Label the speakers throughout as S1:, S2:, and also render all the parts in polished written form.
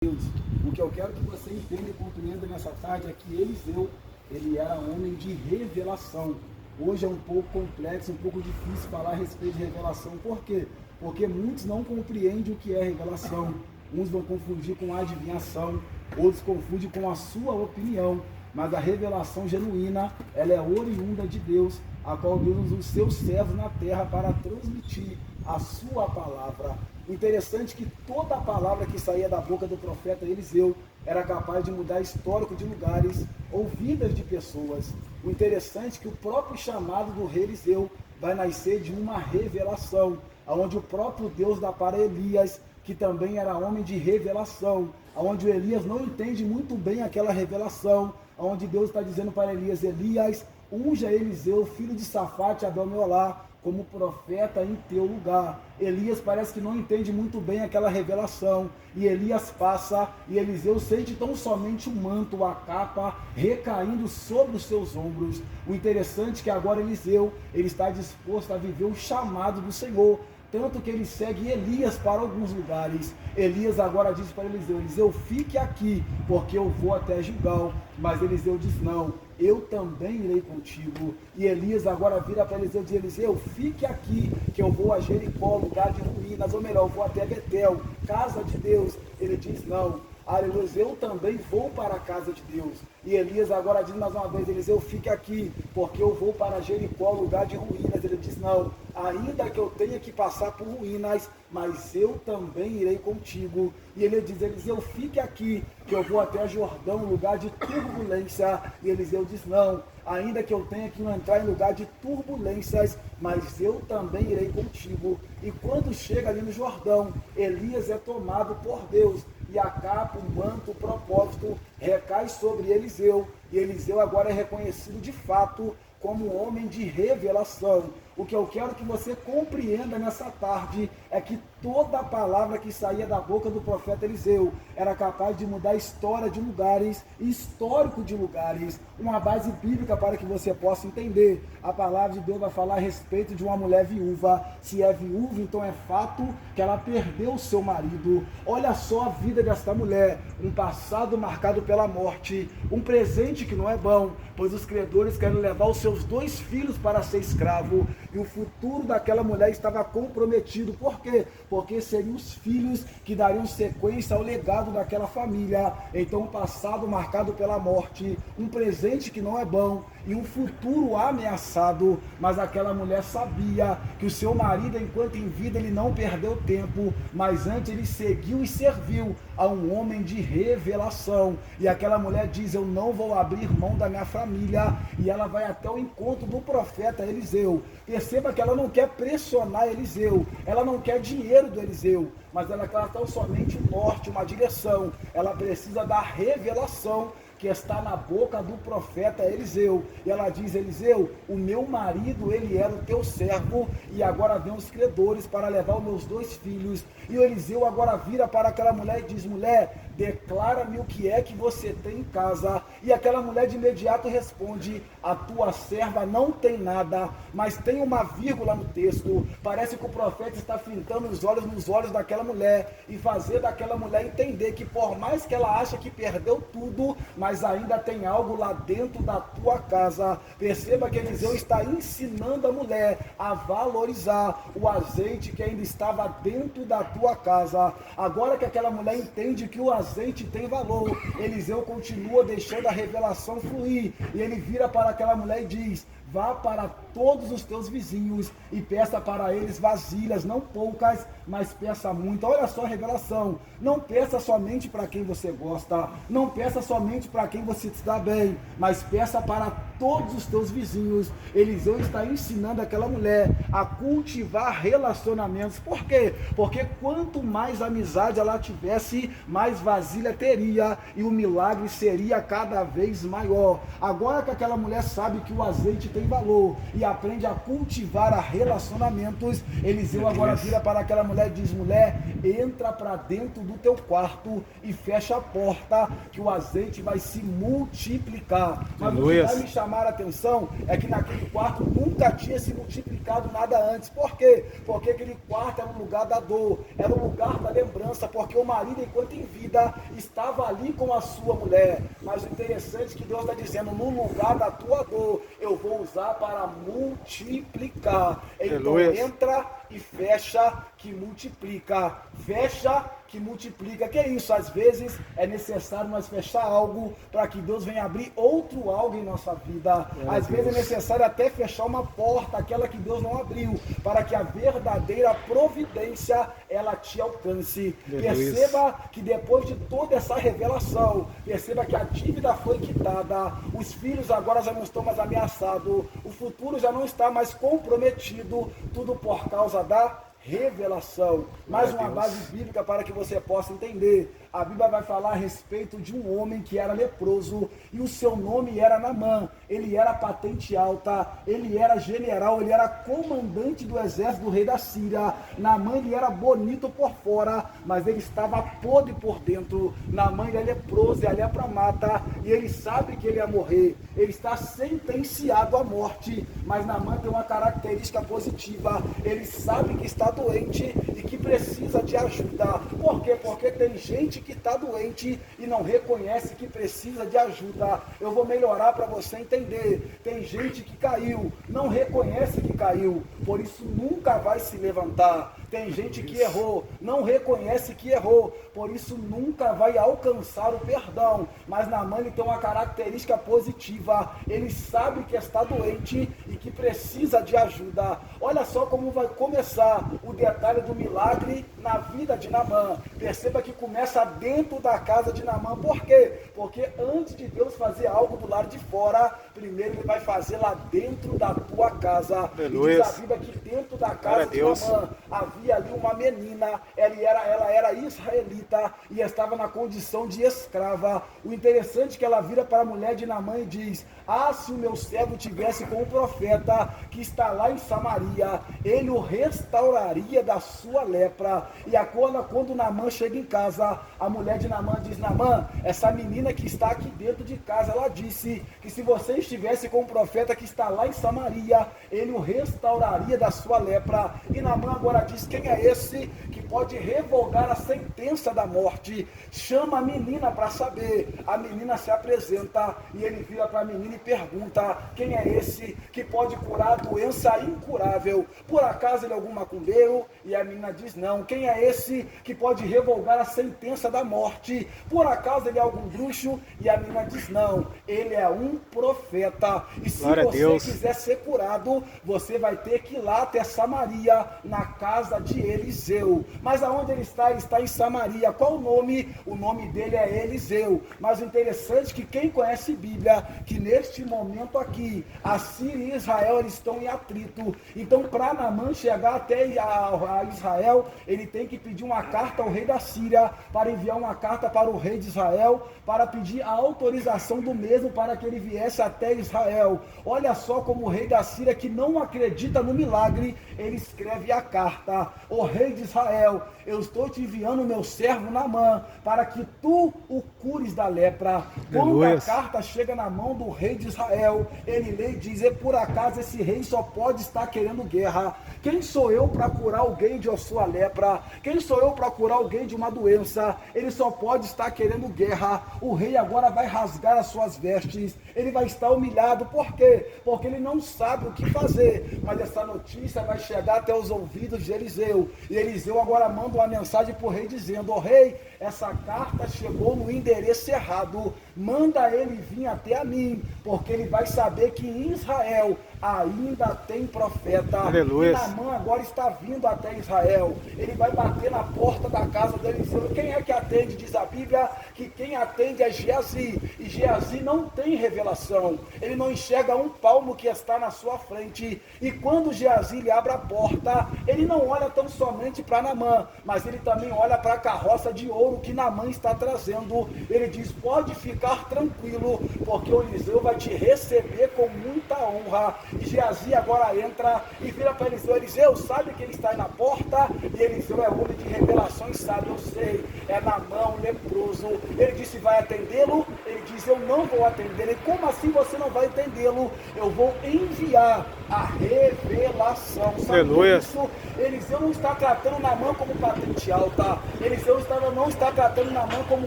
S1: Deus. O que eu quero que você entenda e compreenda nessa tarde é que Eliseu, ele era homem de revelação. Hoje é um pouco complexo, um pouco difícil falar a respeito de revelação. Por quê? Porque muitos não compreendem o que é revelação. Uns vão confundir com adivinhação, outros confundem com a sua opinião. Mas a revelação genuína, ela é oriunda de Deus, a qual Deus usa os seus servos na terra para transmitir a sua palavra. Interessante que toda a palavra que saía da boca do profeta Eliseu era capaz de mudar histórico de lugares ou vidas de pessoas. O interessante é que o próprio chamado do rei Eliseu vai nascer de uma revelação, onde o próprio Deus dá para Elias, que também era homem de revelação, onde o Elias não entende muito bem aquela revelação, onde Deus está dizendo para Elias: Elias, unja Eliseu, filho de Safate, Abel-Meolá, como profeta em teu lugar. Elias parece que não entende muito bem aquela revelação, e Elias passa, e Eliseu sente tão somente o manto, a capa, recaindo sobre os seus ombros. O interessante é que agora Eliseu, ele está disposto a viver o chamado do Senhor, tanto que ele segue Elias para alguns lugares. Elias agora diz para Eliseu: Eliseu, fique aqui, porque eu vou até Gilgal. Mas Eliseu diz: não, eu também irei contigo. E Elias agora vira para Eliseu e diz: Eliseu, fique aqui, que eu vou a Jericó, lugar de ruínas, ou melhor, eu vou até Betel, casa de Deus. Ele diz: não, aleluia, eu também vou para a casa de Deus. E Elias agora diz mais uma vez: Eliseu, fique aqui, porque eu vou para Jericó, lugar de ruínas. Ele diz: não, ainda que eu tenha que passar por ruínas, mas eu também irei contigo. E ele diz: Eliseu, fique aqui, que eu vou até Jordão, lugar de turbulência. E Eliseu diz: não, ainda que eu tenha que entrar em lugar de turbulências, mas eu também irei contigo. E quando chega ali no Jordão, Elias é tomado por Deus, e a capa, o manto, o propósito recai sobre Eliseu, e Eliseu agora é reconhecido de fato como homem de revelação. O que eu quero que você compreenda nessa tarde é que toda a palavra que saía da boca do profeta Eliseu era capaz de mudar a história de lugares, histórico de lugares, uma base bíblica para que você possa entender. A palavra de Deus vai falar a respeito de uma mulher viúva. Se é viúva, então é fato que ela perdeu o seu marido. Olha só a vida desta mulher, um passado marcado pela morte, um presente que não é bom, pois os credores querem levar os seus 2 filhos para ser escravo, e o futuro daquela mulher estava comprometido. Por quê? Porque seriam os filhos que dariam sequência ao legado daquela família. Então, um passado marcado pela morte, um presente que não é bom e um futuro ameaçado. Mas aquela mulher sabia que o seu marido, enquanto em vida, ele não perdeu tempo, mas antes ele seguiu e serviu a um homem de revelação. E aquela mulher diz: eu não vou abrir mão da minha família. E ela vai até o encontro do profeta Eliseu. Perceba que ela não quer pressionar Eliseu, ela não quer dinheiro do Eliseu, mas ela quer tão somente um norte, uma direção. Ela precisa da revelação que está na boca do profeta Eliseu. E ela diz: Eliseu, o meu marido, ele era o teu servo, e agora vem os credores para levar os meus 2 filhos. E o Eliseu agora vira para aquela mulher e diz: mulher, declara-me o que é que você tem em casa. E aquela mulher de imediato responde: a tua serva não tem nada. Mas tem uma vírgula no texto. Parece que o profeta está fintando os olhos nos olhos daquela mulher e fazer daquela mulher entender que, por mais que ela acha que perdeu tudo, mas ainda tem algo lá dentro da tua casa. Perceba que Eliseu está ensinando a mulher a valorizar o azeite que ainda estava dentro da tua casa. Agora que aquela mulher entende que o azeite tem valor, Eliseu continua deixando a revelação fluir, e ele vira para aquela mulher e diz: vá para todos os teus vizinhos e peça para eles vasilhas, não poucas, mas peça muito. Olha só a revelação: não peça somente para quem você gosta, não peça somente para quem você está bem, mas peça para todos os teus vizinhos. Eliseu está ensinando aquela mulher a cultivar relacionamentos. Por quê? Porque quanto mais amizade ela tivesse, mais vasilha teria, e o milagre seria cada vez maior. Agora que aquela mulher sabe que o azeite tem valor e aprende a cultivar relacionamentos, Eliseu agora vira para aquela mulher e diz: mulher, entra para dentro do teu quarto e fecha a porta, que o azeite vai se multiplicar. Mas o que vai me chamar chamar a atenção é que naquele quarto nunca tinha se multiplicado nada antes. Por quê? Porque aquele quarto era um lugar da dor, era um lugar da lembrança, porque o marido, enquanto em vida, estava ali com a sua mulher. Mas o interessante é que Deus está dizendo, no lugar da tua dor, eu vou usar para multiplicar. Então entra e fecha que multiplica. Fecha que multiplica. Que é isso? Às vezes é necessário nós fechar algo para que Deus venha abrir outro algo em nossa vida. Às vezes é necessário até fechar uma porta, aquela que Deus não abriu, para que a verdadeira providência ela te alcance. Perceba que depois de toda essa revelação, perceba que a dívida foi quitada, os filhos agora já não estão mais ameaçados, o futuro já não está mais comprometido, tudo por causa da revelação. Mais uma base bíblica para que você possa entender. A Bíblia vai falar a respeito de um homem que era leproso e o seu nome era Naamã. Ele era patente alta, ele era general, ele era comandante do exército do rei da Síria. Naamã, ele era bonito por fora, mas ele estava podre por dentro. Naamã, ele é leproso, ele é para mata e ele sabe que ele ia morrer. Ele está sentenciado à morte, mas Naamã tem uma característica positiva. Ele sabe que está doente e que precisa de ajuda. Por quê? Porque tem gente que está doente e não reconhece que precisa de ajuda. Eu vou melhorar para você entender. Tem gente que caiu, não reconhece que caiu, por isso nunca vai se levantar. Tem gente que errou, não reconhece que errou, por isso nunca vai alcançar o perdão. Mas Naamã, ele tem uma característica positiva. Ele sabe que está doente e que precisa de ajuda. Olha só como vai começar o detalhe do milagre na vida de Naamã. Perceba que começa dentro da casa de Naamã. Por quê? Porque antes de Deus fazer algo do lado de fora, primeiro ele vai fazer lá dentro da tua casa. E diz a Bíblia que dentro da casa de Naamã havia ali uma menina, ela era israelita e estava na condição de escrava. O interessante é que ela vira para a mulher de Naamã e diz: ah, se o meu servo tivesse com o profeta que está lá em Samaria, ele o restauraria da sua lepra. E agora, quando Naamã chega em casa, a mulher de Naamã diz: Naamã, essa menina que está aqui dentro de casa, ela disse que se você estivesse com o profeta que está lá em Samaria, ele o restauraria da sua lepra. E Naamã agora diz: quem é esse que pode revogar a sentença da morte? Chama a menina para saber. A menina se apresenta e ele vira para a menina e pergunta: quem é esse que pode curar a doença incurável? Por acaso ele é algum macumbeiro? E a menina diz: não. Quem é esse que pode revogar a sentença da morte? Por acaso ele é algum bruxo? E a menina diz: não, ele é um profeta. E se você quiser ser curado, você vai ter que ir lá até Samaria, na casa de Eliseu. Mas aonde ele está? Ele está em Samaria. Qual o nome? O nome dele é Eliseu. Mas o interessante é que quem conhece Bíblia, que neste momento aqui, a Síria e Israel, eles estão em atrito. Então, para Naamã chegar até a Israel, ele tem que pedir uma carta ao rei da Síria, para enviar uma carta para o rei de Israel, para pedir a autorização do mesmo para que ele viesse até Israel. Olha só como o rei da Síria, que não acredita no milagre, ele escreve a carta: o rei de Israel, eu estou te enviando o meu servo Naamã, para que tu o cures da lepra. Quando a carta chega na mão do rei de Israel, ele lê e diz: e por acaso esse rei só pode estar querendo guerra? Quem sou eu para curar alguém de sua lepra? Quem sou eu para curar alguém de uma doença? Ele só pode estar querendo guerra. O rei agora vai rasgar as suas vestes, ele vai estar humilhado. Por quê? Porque ele não sabe o que fazer. Mas essa notícia vai chegar até os ouvidos de Eliseu, e Eliseu agora manda uma mensagem para o rei dizendo: ó rei, essa carta chegou no endereço errado, manda ele vir até a mim, porque ele vai saber que em Israel ainda tem profeta.
S2: Aleluia.
S1: E Naamã agora está vindo até Israel, ele vai bater na porta da casa de Eliseu. Quem é que atende? Diz a Bíblia que quem atende é Geazi, e Geazi não tem revelação, ele não enxerga um palmo que está na sua frente. E quando Geazi lhe abre a porta, ele não olha tão somente para Naamã, mas ele também olha para a carroça de ouro tesouro que Naamã está trazendo. Ele diz, pode ficar tranquilo, porque o Eliseu vai te receber com muita honra. E Geazi agora entra e vira para Eliseu, Eliseu, sabe quem está aí na porta? E Eliseu é homem de revelações, sabe, eu sei, é Naamã, o leproso. Ele disse, vai atendê-lo? Ele diz, eu não vou atendê-lo. E como assim você não vai atendê-lo? Eu vou enviar a revelação. Sabe isso? Eliseu não está tratando Naamã como patente alta. Eliseu não está tratando Naamã como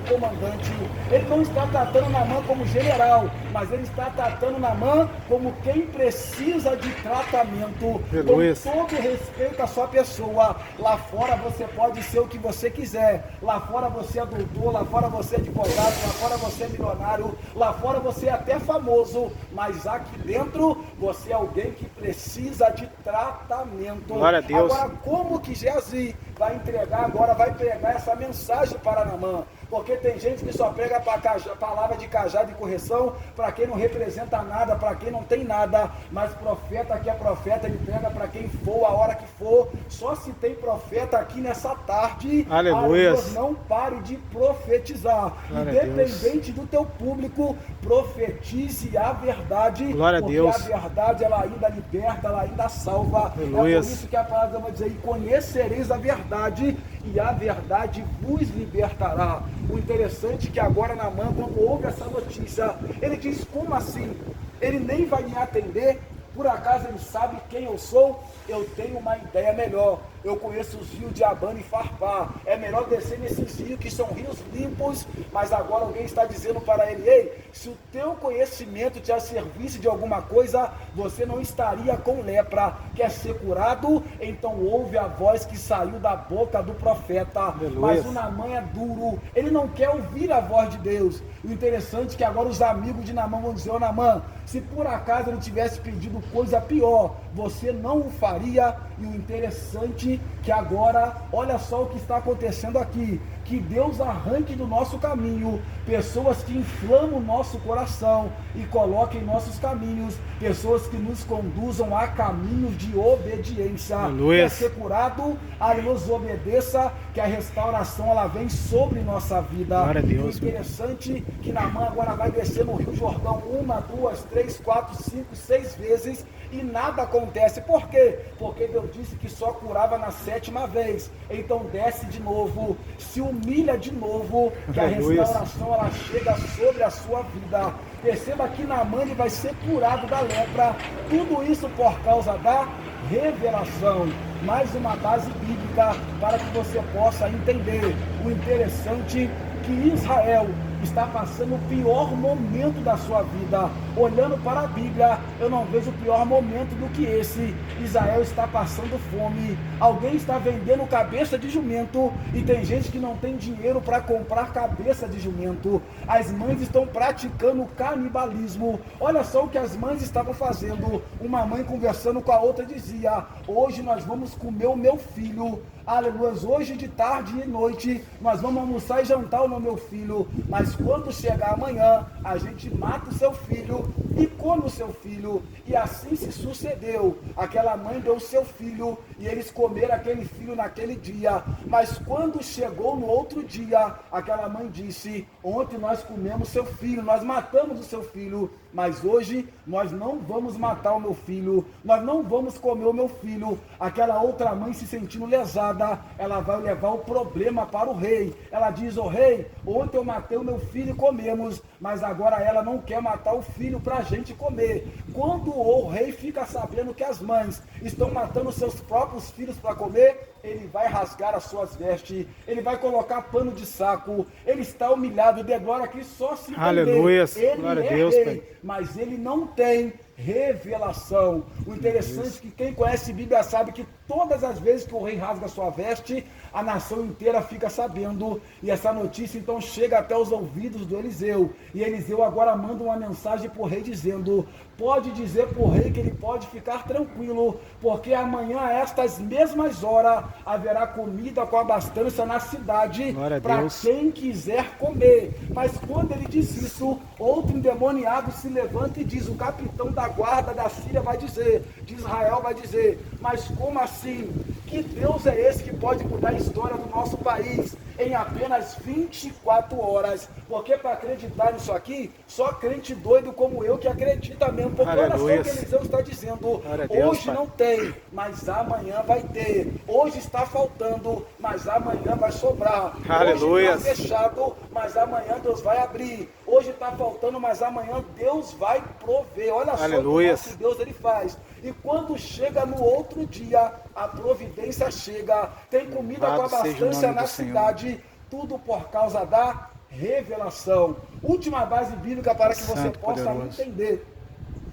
S1: comandante. Ele não está tratando Naamã como general, mas ele está tratando Naamã como quem precisa de tratamento. Com todo respeito à sua pessoa. Lá fora você pode ser o que você quiser. Lá fora você é doutor, lá fora você é advogado, lá fora você é milionário, lá fora você é até famoso, mas aqui dentro você é alguém que precisa de tratamento.
S2: Glória a Deus.
S1: Agora, como que Geazi vai entregar agora, vai pregar essa mensagem para Naamã? Porque tem gente que só prega palavra de cajado e correção para quem não representa nada, para quem não tem nada. Mas profeta que é profeta, ele prega para quem for, a hora que for. Só se tem profeta aqui nessa tarde.
S2: Aleluia.
S1: Não pare de profetizar. Independente do teu público, profetize a verdade.
S2: Glória a Deus.
S1: Porque a verdade, ela ainda liberta, ela ainda salva.
S2: Aleluia.
S1: É por isso que a palavra vai dizer, e conhecereis a verdade, e a verdade vos libertará. O interessante é que agora Naamã, quando ouve essa notícia, ele diz, como assim? Ele nem vai me atender? Por acaso ele sabe quem eu sou? Eu tenho uma ideia melhor. Eu conheço os rios de Abana e Farpá. É melhor descer nesses rios que são rios limpos. Mas agora alguém está dizendo para ele, ei, se o teu conhecimento te servisse de alguma coisa, você não estaria com lepra. Quer ser curado? Então ouve a voz que saiu da boca do profeta.
S2: Aleluia.
S1: Mas o Naamã é duro. Ele não quer ouvir a voz de Deus. O interessante é que agora os amigos de Naamã vão dizer, ô Naamã, se por acaso ele tivesse pedido coisa pior, você não o faria. E o interessante que agora, olha só o que está acontecendo aqui, que Deus arranque do nosso caminho pessoas que inflamam o nosso coração e coloquem em nossos caminhos pessoas que nos conduzam a caminhos de obediência.
S2: Aleluia.
S1: Quer ser curado? Nos obedeça, que a restauração ela vem sobre nossa vida.
S2: Glória a Deus.
S1: E o interessante que Naamã agora vai descer no Rio Jordão 1, 2, 3, 4, 5, 6 vezes e nada acontece. Por quê? Porque Deus disse que só curava na 7ª vez. Então desce de novo, se humilha de novo, que a restauração ela chega sobre a sua vida. Perceba que Naamã ele vai ser curado da lepra. Tudo isso por causa da revelação. Mais uma base bíblica para que você possa entender. O interessante que Israel está passando o pior momento da sua vida. Olhando para a Bíblia, eu não vejo pior momento do que esse. Israel está passando fome. Alguém está vendendo cabeça de jumento e tem gente que não tem dinheiro para comprar cabeça de jumento. As mães estão praticando canibalismo. Olha só o que as mães estavam fazendo. Uma mãe conversando com a outra dizia, hoje nós vamos comer o meu filho. Aleluia, hoje de tarde e noite nós vamos almoçar e jantar no meu filho, mas quando chegar amanhã a gente mata o seu filho e come o seu filho. E assim se sucedeu. Aquela mãe deu o seu filho e eles comeram aquele filho naquele dia, mas quando chegou no outro dia, aquela mãe disse, ontem nós comemos seu filho, nós matamos o seu filho, mas hoje nós não vamos matar o meu filho, nós não vamos comer o meu filho. Aquela outra mãe se sentindo lesada, ela vai levar o problema para o rei. Ela diz, ô rei, ontem eu matei o meu filho e comemos, mas agora ela não quer matar o filho para a gente comer. Quando o rei fica sabendo que as mães estão matando seus próprios filhos para comer, ele vai rasgar as suas vestes, ele vai colocar pano de saco, ele está humilhado, de glória que só se entender.
S2: Aleluia,
S1: ele
S2: glória
S1: é
S2: a Deus,
S1: rei,
S2: Pai.
S1: mas ele não tem revelação. O interessante é que quem conhece a Bíblia sabe que todas as vezes que o rei rasga sua veste, a nação inteira fica sabendo, e essa notícia então chega até os ouvidos do Eliseu, e Eliseu agora manda uma mensagem para o rei dizendo, pode dizer para o rei que ele pode ficar tranquilo, porque amanhã a estas mesmas horas haverá comida com abastança na cidade para quem quiser comer. Mas quando ele diz isso, outro endemoniado se levanta e diz, o capitão da guarda da Síria vai dizer, de Israel vai dizer, mas como assim? Que Deus é esse que pode mudar a história do nosso país? em apenas 24 horas. Porque para acreditar nisso aqui, só crente doido como eu que acredita mesmo. Porque olha só o que Eliseu está dizendo. Hoje não tem, mas amanhã vai ter. Hoje está faltando, mas amanhã vai sobrar. Hoje está fechado, mas amanhã Deus vai abrir. Hoje está faltando, mas amanhã Deus vai prover. Olha só o que o nosso Deus ele faz. E quando chega no outro dia, a providência chega. Tem comida com abundância na cidade. Tudo por causa da revelação. Última base bíblica para que você possa entender.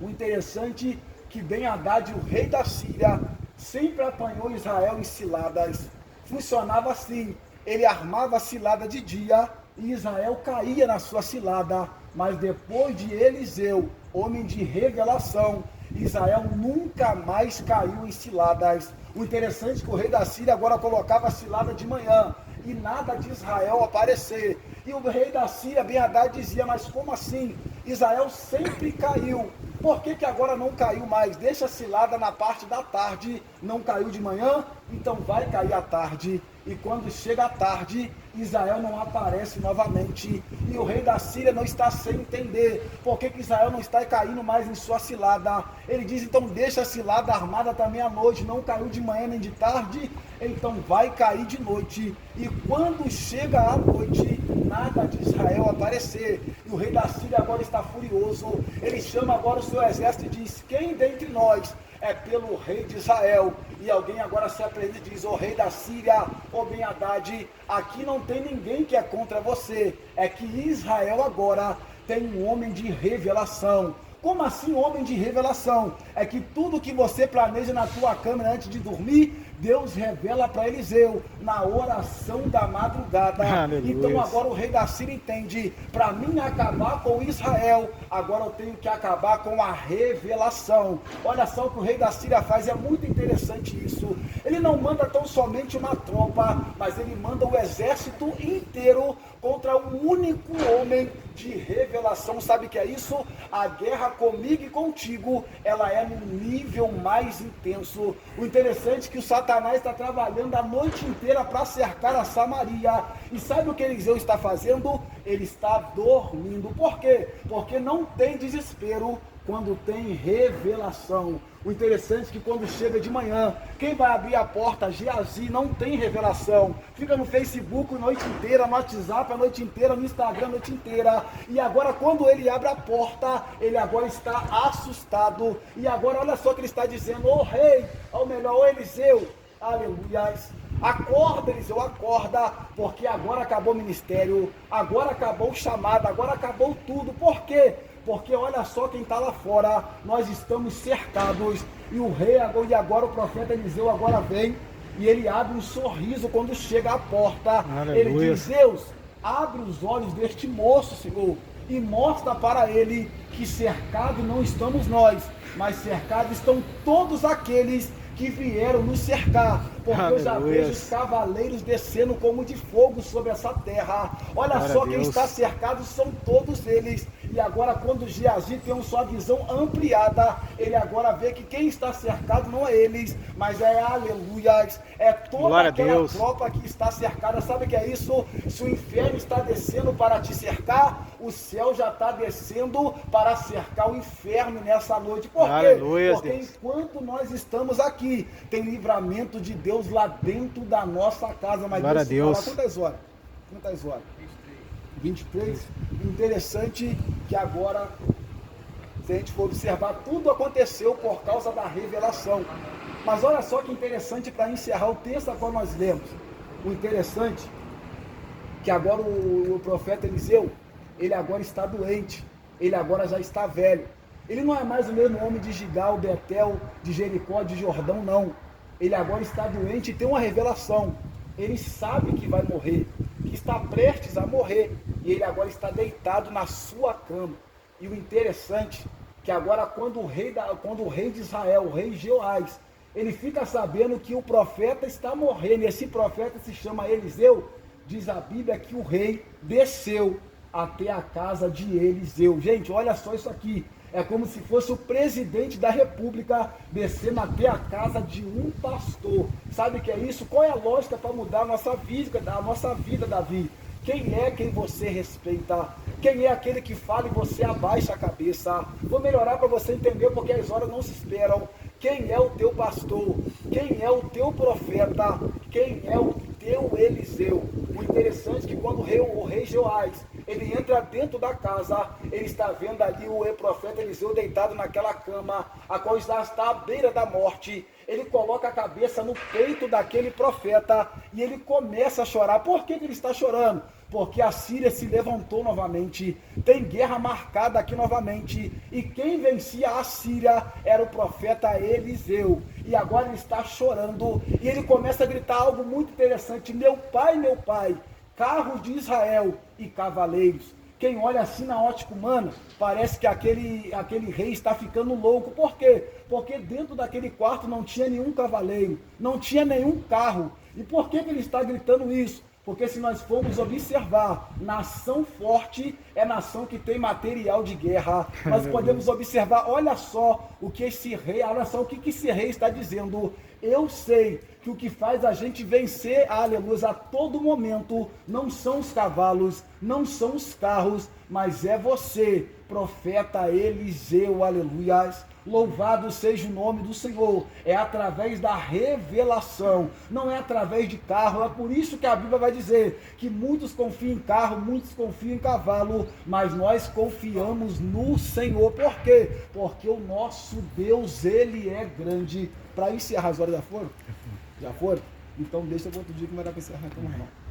S1: O interessante que Ben-Hadad, o rei da Síria, sempre apanhou Israel em ciladas. Funcionava assim. Ele armava a cilada de dia e Israel caía na sua cilada. Mas depois de Eliseu, homem de revelação, Israel nunca mais caiu em ciladas. O interessante é que o rei da Síria agora colocava a cilada de manhã e nada de Israel aparecer. E o rei da Síria, Ben-Hadad, dizia, mas como assim? Israel sempre caiu. Por que agora não caiu mais? Deixa a cilada na parte da tarde, não caiu de manhã, então vai cair à tarde. E quando chega a tarde, Israel não aparece novamente. E o rei da Síria não está sem entender por que Israel não está caindo mais em sua cilada. Ele diz, então deixa a cilada armada também à noite, não caiu de manhã nem de tarde, então vai cair de noite. E quando chega a noite, nada de Israel aparecer. E o rei da Síria agora está furioso. Ele chama agora o seu exército e diz, quem dentre nós é pelo rei de Israel? E alguém agora se apresenta e diz, rei da Síria, Ben-Hadad, aqui não tem ninguém que é contra você, é que Israel agora tem um homem de revelação. Como assim homem de revelação? É que tudo que você planeja na tua câmera antes de dormir, Deus revela para Eliseu na oração da madrugada. Aleluia. Então agora o rei da Síria entende, para mim acabar com Israel, agora eu tenho que acabar com a revelação. Olha só o que o rei da Síria faz, é muito interessante isso. Ele não manda tão somente uma tropa, mas ele manda o exército inteiro contra um único homem de revelação. Sabe o que é isso? A guerra comigo e contigo, ela é num nível mais intenso. O interessante é que o Satanás está trabalhando a noite inteira para cercar a Samaria. E sabe o que Eliseu está fazendo? Ele está dormindo. Por quê? Porque não tem desespero quando tem revelação. O interessante é que quando chega de manhã, quem vai abrir a porta? Geazi, não tem revelação. Fica no Facebook a noite inteira, no WhatsApp a noite inteira, no Instagram a noite inteira. E agora quando ele abre a porta, ele agora está assustado. E agora olha só o que ele está dizendo, rei, ou melhor, Eliseu, aleluias. Acorda, Eliseu, acorda, porque agora acabou o ministério, agora acabou o chamado, agora acabou tudo. Por quê? Porque olha só quem está lá fora, nós estamos cercados, e o rei, e agora o profeta Eliseu agora vem, e ele abre um sorriso quando chega à porta. Aleluia. Ele diz, Deus, abre os olhos deste moço, Senhor, e mostra para ele que cercado não estamos nós, mas cercados estão todos aqueles que vieram nos cercar, porque eu já vejo os cavaleiros descendo como de fogo sobre essa terra. Olha só, quem está cercado são todos eles. E agora quando Geazi tem sua visão ampliada, ele agora vê que quem está cercado não é eles, mas é aleluias, é toda aquela tropa que está cercada. Sabe o que é isso? Se o inferno está descendo para te cercar, o céu já está descendo para cercar o inferno nessa noite. Por quê? Porque enquanto nós estamos aqui, tem livramento de Deus lá dentro da nossa casa. Mas
S2: glória a Deus.
S1: Fala, quantas horas? 23. Interessante que agora, se a gente for observar, tudo aconteceu por causa da revelação. Mas olha só que interessante para encerrar o texto a qual nós lemos. O interessante que agora o profeta Eliseu, ele agora está doente, ele agora já está velho. Ele não é mais o mesmo homem de Gigal, Betel, de Jericó, de Jordão, não. Ele agora está doente e tem uma revelação. Ele sabe que vai morrer, que está prestes a morrer. E ele agora está deitado na sua cama. E o interessante é que agora quando o rei de Israel, o rei Jeoás, ele fica sabendo que o profeta está morrendo, e esse profeta se chama Eliseu, diz a Bíblia que o rei desceu até a casa de Eliseu. Gente, olha só isso aqui. É como se fosse o presidente da república descendo até a casa de um pastor. Sabe o que é isso? Qual é a lógica para mudar a nossa vida, Davi? Quem é quem você respeita? Quem é aquele que fala e você abaixa a cabeça? Vou melhorar para você entender, porque as horas não se esperam. Quem é o teu pastor? Quem é o teu profeta? Quem é o teu Eliseu? O interessante é que quando o rei Joás, ele entra dentro da casa, ele está vendo ali o profeta Eliseu deitado naquela cama, a qual está à beira da morte. Ele coloca a cabeça no peito daquele profeta e ele começa a chorar. Por que ele está chorando? Porque a Síria se levantou novamente, tem guerra marcada aqui novamente, e quem vencia a Síria era o profeta Eliseu, e agora ele está chorando, e ele começa a gritar algo muito interessante: meu pai, carros de Israel e cavaleiros. Quem olha assim na ótica humana, parece que aquele rei está ficando louco. Por quê? Porque dentro daquele quarto não tinha nenhum cavaleiro, não tinha nenhum carro. E por que ele está gritando isso? Porque se nós formos observar, nação forte é nação que tem material de guerra. Nós podemos observar, olha só o que esse rei, olha só o que esse rei está dizendo. Eu sei que o que faz a gente vencer, aleluia, a todo momento, não são os cavalos, não são os carros, mas é você, profeta Eliseu, aleluia. Louvado seja o nome do Senhor. É através da revelação, não é através de carro. É por isso que a Bíblia vai dizer que muitos confiam em carro, muitos confiam em cavalo, mas nós confiamos no Senhor. Por quê? Porque o nosso Deus, ele é grande. Para encerrar, as horas já foram? Já foram? Então deixa para outro dia que não vai dar para encerrar então, não.